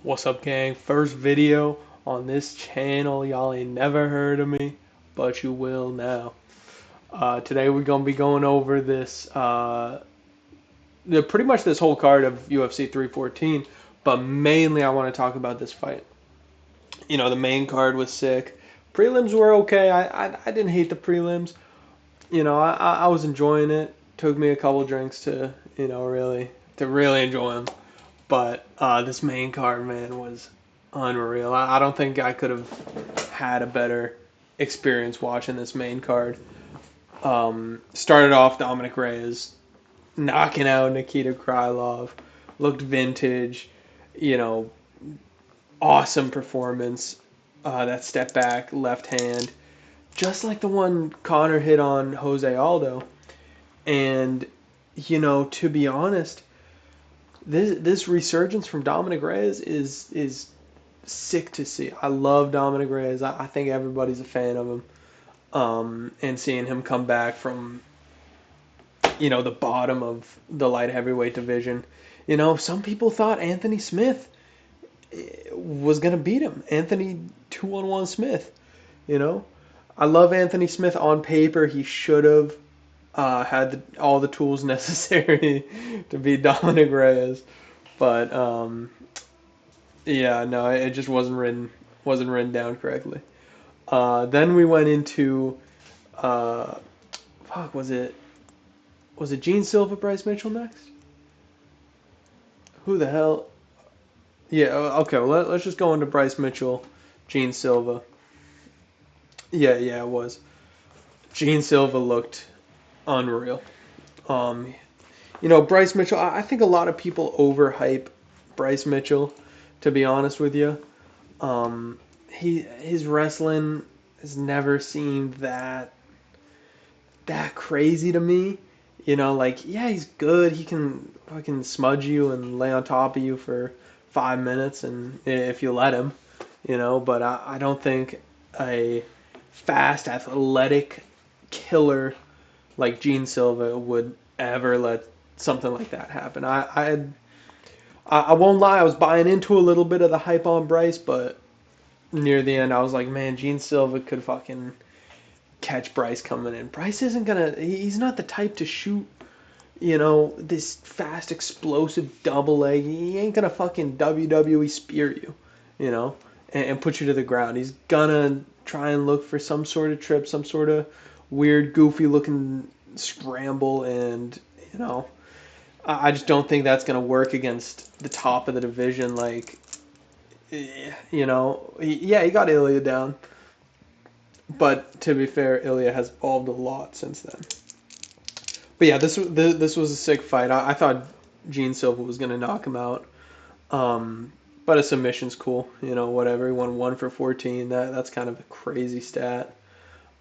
What's up, gang? First video on this channel. Y'all ain't never heard of me, but you will now. Today we're gonna be going over pretty much this whole card of UFC 314, but mainly I want to talk about this fight. The main card was sick. Prelims were okay. I didn't hate the prelims. I was enjoying it. Took me a couple drinks to really enjoy them. But this main card, man, was unreal. I don't think I could have had a better experience watching this main card. Started off Dominick Reyes knocking out Nikita Krylov. Looked vintage. You know, awesome performance. That step back, left hand. Just like the one Connor hit on Jose Aldo. And, to be honest, this resurgence from Dominick Reyes is sick to see. I love Dominick Reyes. I think everybody's a fan of him. And seeing him come back from the bottom of the light heavyweight division. Some people thought Anthony Smith was gonna beat him. Anthony 2-on-1 Smith. I love Anthony Smith on paper. He should have had all the tools necessary to beat Dominick Reyes, but yeah, no, it just wasn't written down correctly. Then we went into uh, fuck, was it Gene Silva, Bryce Mitchell next? Who the hell? Yeah, okay. Well, let's just go into Bryce Mitchell, Gene Silva. Yeah, it was. Gene Silva looked unreal. Um, Bryce Mitchell. I think a lot of people overhype Bryce Mitchell. To be honest with you, his wrestling has never seemed that crazy to me. Yeah, he's good. He can fucking smudge you and lay on top of you for 5 minutes, and if you let him, But I don't think a fast, athletic killer like Gene Silva would ever let something like that happen. I won't lie, I was buying into a little bit of the hype on Bryce, but near the end, I was like, man, Gene Silva could fucking catch Bryce coming in. Bryce isn't gonna. He's not the type to shoot. This fast, explosive double leg. He ain't gonna fucking WWE spear you. And put you to the ground. He's gonna try and look for some sort of trip, some sort of weird, goofy looking scramble, and I just don't think that's gonna work against the top of the division. Like, he got Ilya down. But to be fair, Ilya has evolved a lot since then. But yeah, this was a sick fight. I thought Gene Silva was gonna knock him out. But a submission's cool. Whatever. He won 1 for 14. That's kind of a crazy stat.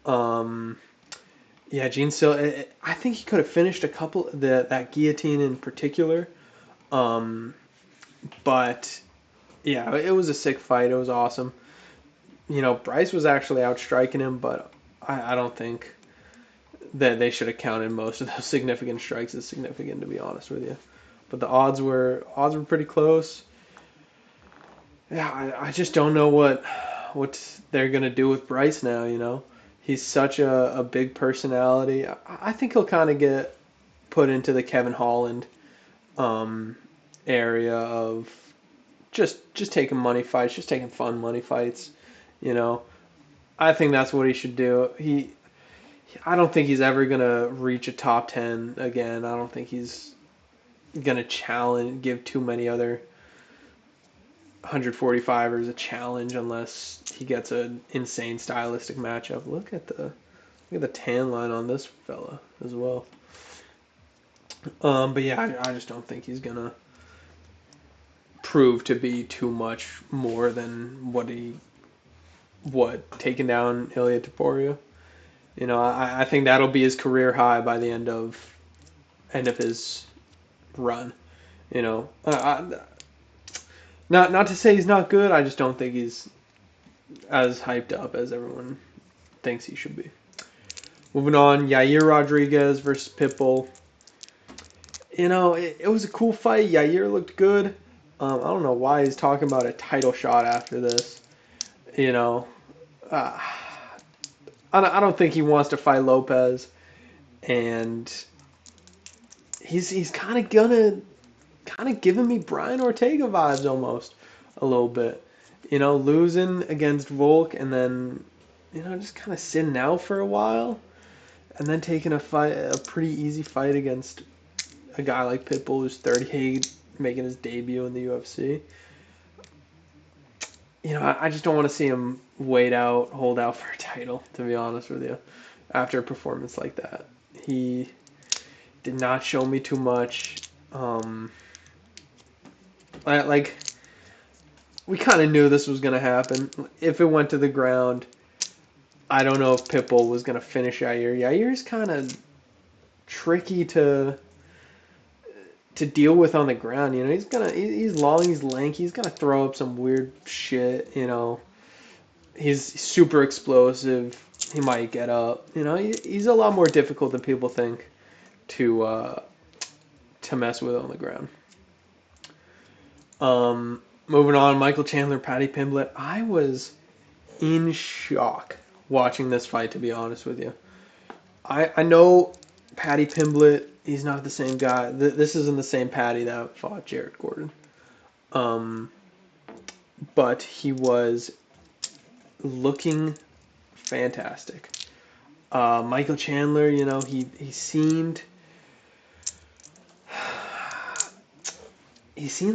Um, yeah, Gene Silva. I think he could have finished a couple that guillotine in particular. Um, but yeah, it was a sick fight. It was awesome. Bryce was actually outstriking him, but I don't think that they should have counted most of those significant strikes as significant, to be honest with you. But the odds were pretty close. Yeah, I just don't know what they're gonna do with Bryce now. He's such a big personality. I think he'll kind of get put into the Kevin Holland area of just taking money fights, just taking fun money fights. You know, I think that's what he should do. I don't think he's ever gonna reach a top 10 again. I don't think he's gonna challenge, give too many other 145ers a challenge unless he gets an insane stylistic matchup. Look at the tan line on this fella as well. But yeah, I just don't think he's gonna prove to be too much more than what taking down Ilya Taporia. I think that'll be his career high by the end of his run. Not to say he's not good. I just don't think he's as hyped up as everyone thinks he should be. Moving on, Yair Rodriguez versus Pitbull. It was a cool fight. Yair looked good. I don't know why he's talking about a title shot after this. You know, uh, I don't think he wants to fight Lopes, and he's kind of giving me Brian Ortega vibes almost a little bit. Losing against Volk and then just kind of sitting out for a while and then taking a pretty easy fight against a guy like Pitbull who's 38, making his debut in the UFC. I just don't want to see him hold out for a title, to be honest with you, after a performance like that. He did not show me too much. Like, we kind of knew this was going to happen. If it went to the ground, I don't know if Pitbull was going to finish Yair. Yair's kind of tricky to deal with on the ground. He's long, he's lanky, he's gonna throw up some weird shit. He's super explosive. He might get up. He's a lot more difficult than people think to mess with on the ground. Moving on, Michael Chandler, Paddy Pimblett. I was in shock watching this fight, to be honest with you. I know Paddy Pimblett, he's not the same guy. This isn't the same Paddy that fought Jared Gordon. But he was looking fantastic. Michael Chandler, he seemed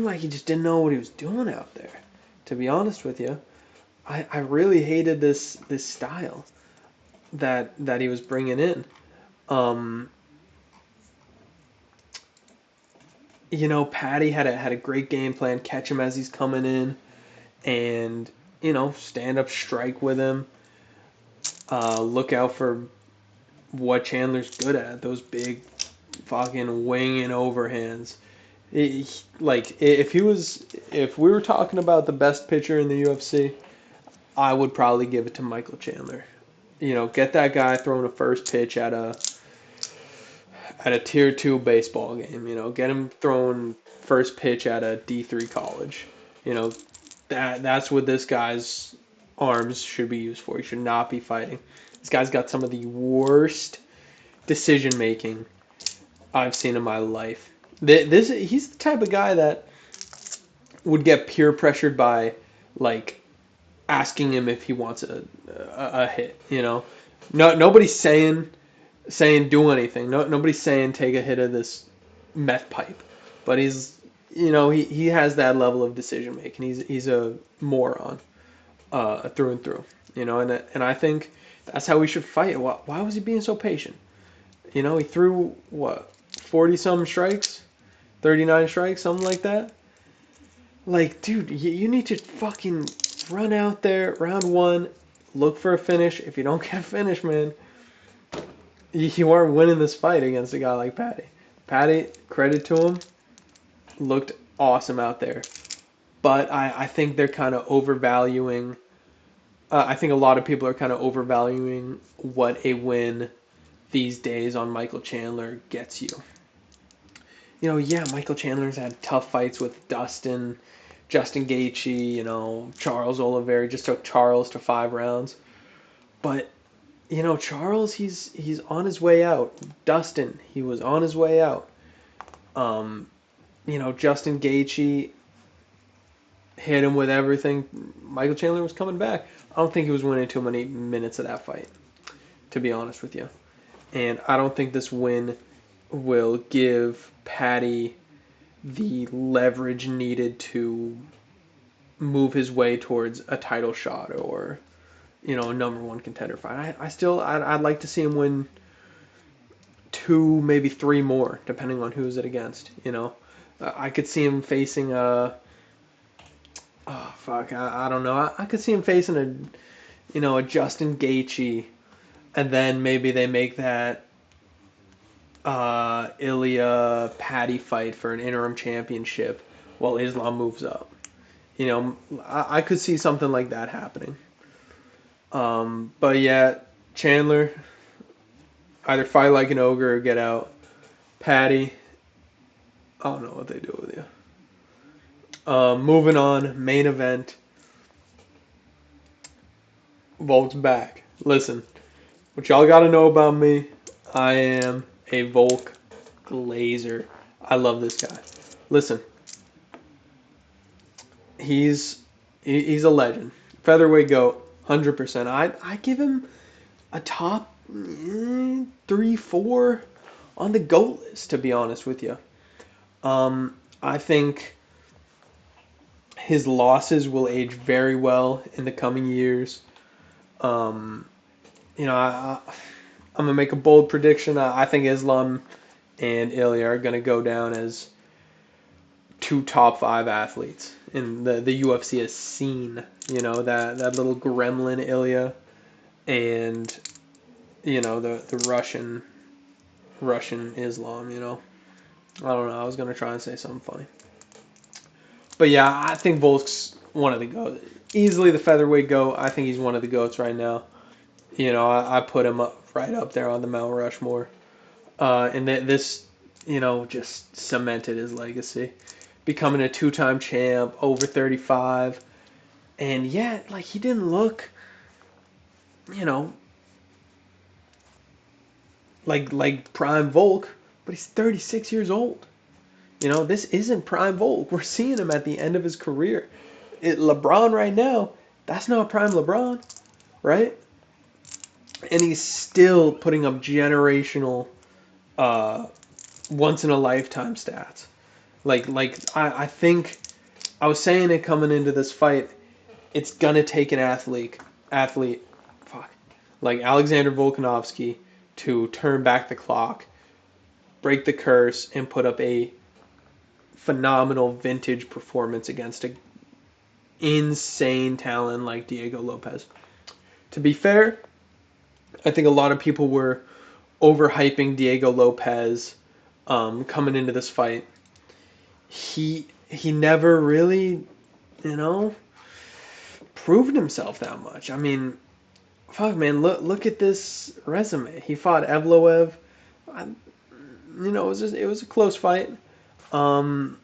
like he just didn't know what he was doing out there. To be honest with you, I really hated this style that he was bringing in. Paddy had a great game plan. Catch him as he's coming in, and stand up strike with him. Look out for what Chandler's good at. Those big fucking wing and overhands. If we were talking about the best pitcher in the UFC, I would probably give it to Michael Chandler. Get that guy throwing a first pitch at a tier 2 baseball game. Get him throwing first pitch at a D3 college. That's what this guy's arms should be used for. He should not be fighting. This guy's got some of the worst decision making I've seen in my life. He's the type of guy that would get peer pressured by asking him if he wants a hit. Nobody's saying do anything. Nobody's saying take a hit of this meth pipe, but he's he has that level of decision making. He's a moron through and through. And I think that's how we should fight. Why was he being so patient? He threw 40 some strikes, 39 strikes, something like that. Dude, you need to fucking run out there, round 1, look for a finish. If you don't get a finish, man, you aren't winning this fight against a guy like Paddy. Paddy, credit to him, looked awesome out there. But I think they're kind of overvaluing. I think a lot of people are kind of overvaluing what a win these days on Michael Chandler gets you. Michael Chandler's had tough fights with Justin Gaethje, Charles Oliveira. Just took Charles to 5 rounds. But, Charles, he's on his way out. Dustin, he was on his way out. Justin Gaethje hit him with everything. Michael Chandler was coming back. I don't think he was winning too many minutes of that fight, to be honest with you. And I don't think this win will give Paddy the leverage needed to move his way towards a title shot or, a number 1 contender fight. I'd like to see him win 2, maybe 3 more, depending on who's it against. I could see him facing I don't know. I could see him facing a Justin Gaethje, and then maybe they make that Ilya Paddy fight for an interim championship while Islam moves up. I could see something like that happening. But yeah, Chandler, either fight like an ogre or get out. Paddy, I don't know what they do with you. Moving on, main event. Volk's back. Listen, what y'all got to know about me, I am a Volk glazer. I love this guy. Listen, he's he's a legend. Featherweight GOAT, 100%. I give him a top 3, 4 on the GOAT list, to be honest with you. I think his losses will age very well in the coming years. Um, I'm gonna make a bold prediction. I think Islam and Ilya are gonna go down as two top 5 athletes in the UFC has seen. That little gremlin Ilya and the Russian Islam. I don't know. I was gonna try and say something funny, but yeah, I think Volk's one of the goats. Easily the featherweight goat. I think he's one of the goats right now. I put him up right up there on the Mount Rushmore. And this, just cemented his legacy, becoming a 2-time champ, over 35, and yet, like, he didn't look, you know, like prime Volk, but he's 36 years old. This isn't prime Volk. We're seeing him at the end of his career. LeBron right now, that's not prime LeBron, right? And he's still putting up generational, once in a lifetime stats. I think I was saying it coming into this fight, it's gonna take an fuck, like Alexander Volkanovski to turn back the clock, break the curse, and put up a phenomenal vintage performance against an insane talent like Diego Lopes. To be fair, I think a lot of people were overhyping Diego Lopes coming into this fight. He never really, proved himself that much. I mean, fuck, man, look at this resume. He fought Evloev. It was a close fight. And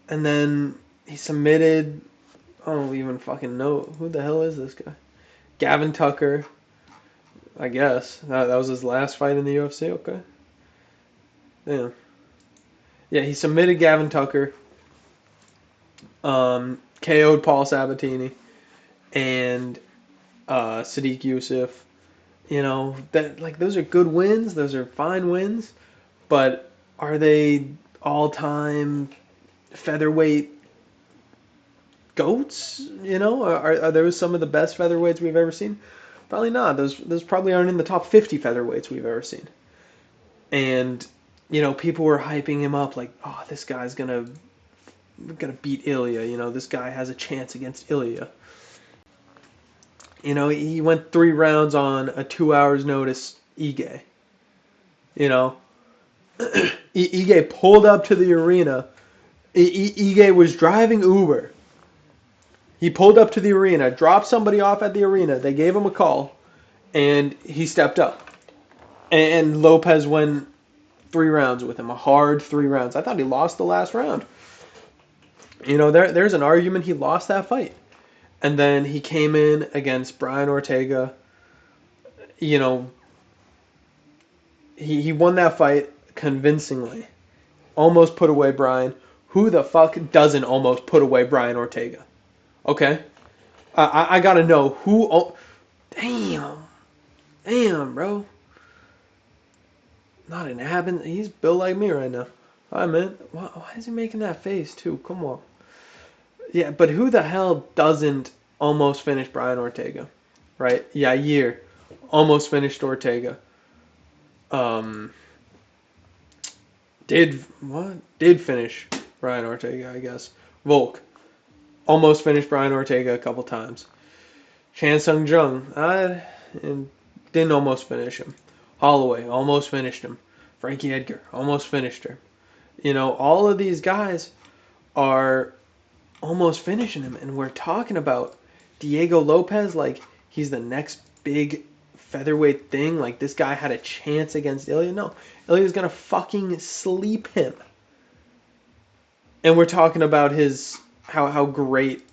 then he submitted. I don't even fucking know who the hell is this guy. Gavin Tucker. I guess that was his last fight in the UFC. Okay. Yeah. Yeah, he submitted Gavin Tucker. KO'd Paul Sabatini and Sadiq Youssef. Those are good wins. Those are fine wins, but are they all-time featherweight goats? Are those some of the best featherweights we've ever seen? Probably not. Those probably aren't in the top 50 featherweights we've ever seen. And people were hyping him up like, oh, this guy's gonna beat Ilya. This guy has a chance against Ilya. He went 3 rounds on a 2 hours notice Ige. Ige pulled up to the arena. Ige was driving Uber. He pulled up to the arena, dropped somebody off at the arena. They gave him a call, and he stepped up. And Lopes went 3 rounds with him, a hard 3 rounds. I thought he lost the last round. There's an argument he lost that fight. And then he came in against Brian Ortega. He won that fight convincingly. Almost put away Brian. Who the fuck doesn't almost put away Brian Ortega? Okay? I gotta know who... Oh, damn, bro. Not an Abbott. He's built like me right now. Alright, man. Why is he making that face, too? Come on. Yeah, but who the hell doesn't almost finish Brian Ortega? Right? Yair almost finished Ortega. Did finish Brian Ortega, I guess. Volk almost finished Brian Ortega a couple times. Chan Sung Jung didn't almost finish him. Holloway almost finished him. Frankie Edgar almost finished her. All of these guys are almost finishing him, and we're talking about Diego Lopes like he's the next big featherweight thing. Like this guy had a chance against Ilya. No, Ilya's gonna fucking sleep him. And we're talking about his how great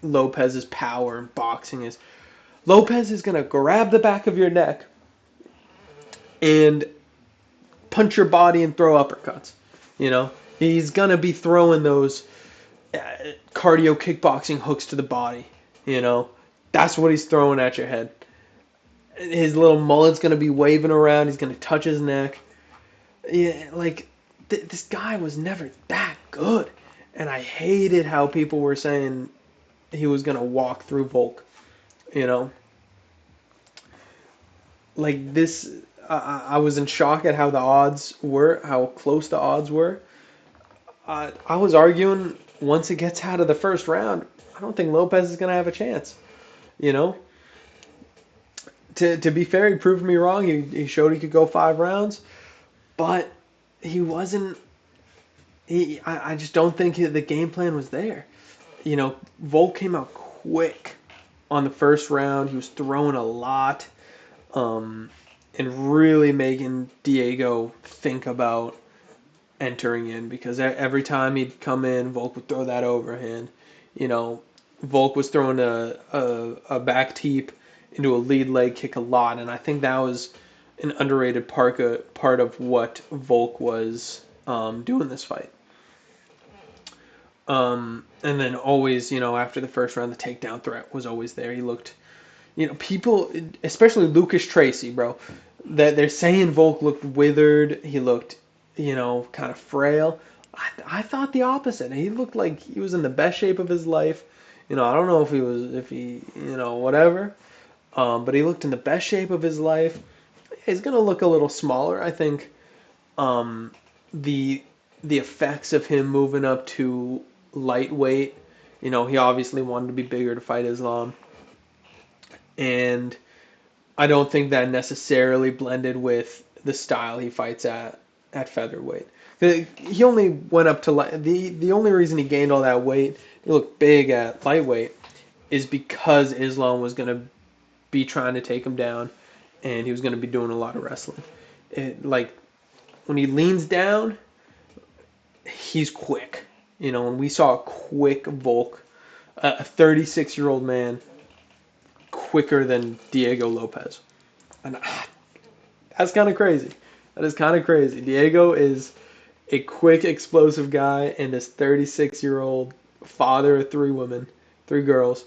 Lopez's power in boxing is. Lopez is gonna grab the back of your neck and punch your body and throw uppercuts. You know, he's gonna be throwing those cardio kickboxing hooks to the body. You know, that's what he's throwing at your head. His little mullet's gonna be waving around. He's gonna touch his neck. Yeah, like this guy was never that good, and I hated how people were saying he was gonna walk through Volk. You know, like this. I was in shock at how the odds were, how close the odds were. I was arguing once it gets out of the first round, I don't think Lopez is gonna have a chance. You know, to be fair, he proved me wrong. He showed he could go 5 rounds, but he wasn't. I just don't think the game plan was there. You know, Volk came out quick on the first round. He was throwing a lot, and really making Diego think about entering in because every time he'd come in, Volk would throw that overhand. You know, Volk was throwing a back teep into a lead leg kick a lot, and I think that was an underrated part of what Volk was doing this fight. And then always, you know, after the first round, the takedown threat was always there. He looked, you know, people, especially Lucas Tracy, bro, that they're saying Volk looked withered. He looked, you know, kind of frail. I thought the opposite. He looked like he was in the best shape of his life. You know, I don't know if he, you know, whatever. But he looked in the best shape of his life. He's gonna look a little smaller, I think. Um, the the effects of him moving up to lightweight. You know, he obviously wanted to be bigger to fight Islam, and I don't think that necessarily blended with the style he fights at featherweight. He only went up to the only reason he gained all that weight, he looked big at lightweight, is because Islam was going to be trying to take him down, and he was going to be doing a lot of wrestling. Like when he leans down, he's quick. You know, and we saw a quick Volk, a 36-year-old man, quicker than Diego Lopez. And that's kind of crazy. That is kind of crazy. Diego is a quick, explosive guy, and this 36-year-old father of 3 women, 3 girls,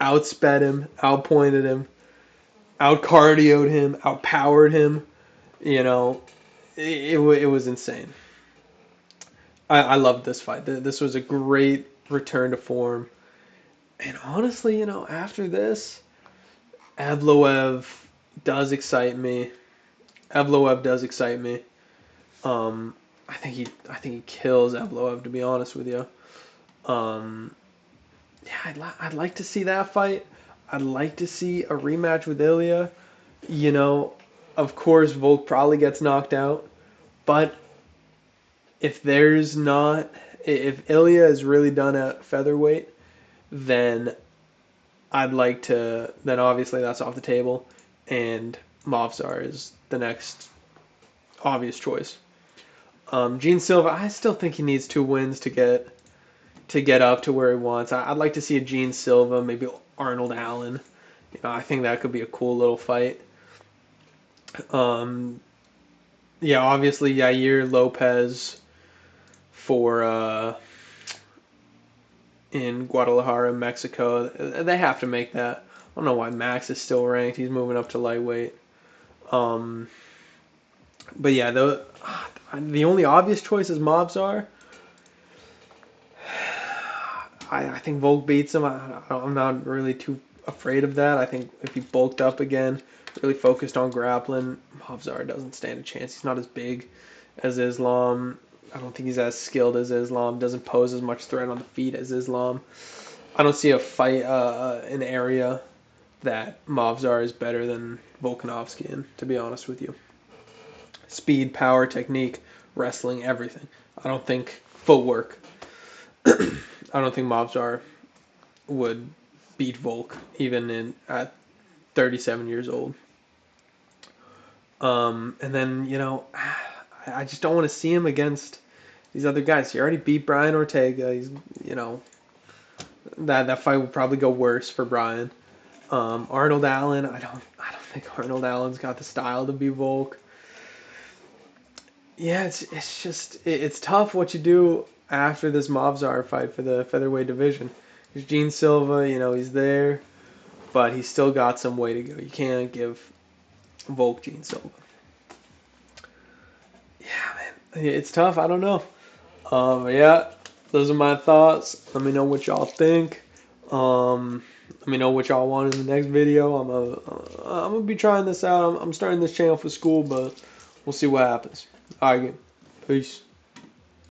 outsped him, outpointed him, outcardioed him, outpowered him. You know, it was insane. I loved this fight. This was a great return to form. And honestly, you know, after this, Evloev does excite me. Evloev does excite me. I think he kills Evloev, to be honest with you. Um, yeah, I'd like to see that fight. I'd like to see a rematch with Ilya. You know, of course, Volk probably gets knocked out, but if there's not, if Ilya is really done at featherweight, then I'd like to. Then obviously that's off the table, and Movsar is the next obvious choice. Gene Silva, I still think he needs 2 wins to get up to where he wants. I'd like to see a Gene Silva, maybe Arnold Allen. You know, I think that could be a cool little fight. Um, yeah, obviously Yair Lopez for in Guadalajara, Mexico. They have to make that. I don't know why Max is still ranked. He's moving up to lightweight. Um, but yeah, the only obvious choice is Mobzar. I think Volk beats him. I'm not really too afraid of that. I think if he bulked up again, really focused on grappling, Mobzar doesn't stand a chance. He's not as big as Islam. I don't think he's as skilled as Islam. Doesn't pose as much threat on the feet as Islam. I don't see a fight, an area that Mobzar is better than Volkanovski in, to be honest with you. Speed, power, technique, wrestling, everything. I don't think footwork. I don't think Mobzar would beat Volk even at 37 years old. And then, you know, I just don't want to see him against these other guys. He already beat Brian Ortega. He's, you know, that fight will probably go worse for Brian. Arnold Allen, I don't think Arnold Allen's got the style to be Volk. Yeah, it's just it's tough what you do after this Movzar fight for the featherweight division. Because Gene Silva, you know, he's there, but he's still got some way to go. You can't give Volk Gene Silva. Yeah, man, it's tough. I don't know. Yeah, those are my thoughts. Let me know what y'all think. Let me know what y'all want in the next video. I'm gonna be trying this out. I'm starting this channel for school, but we'll see what happens. All right, peace.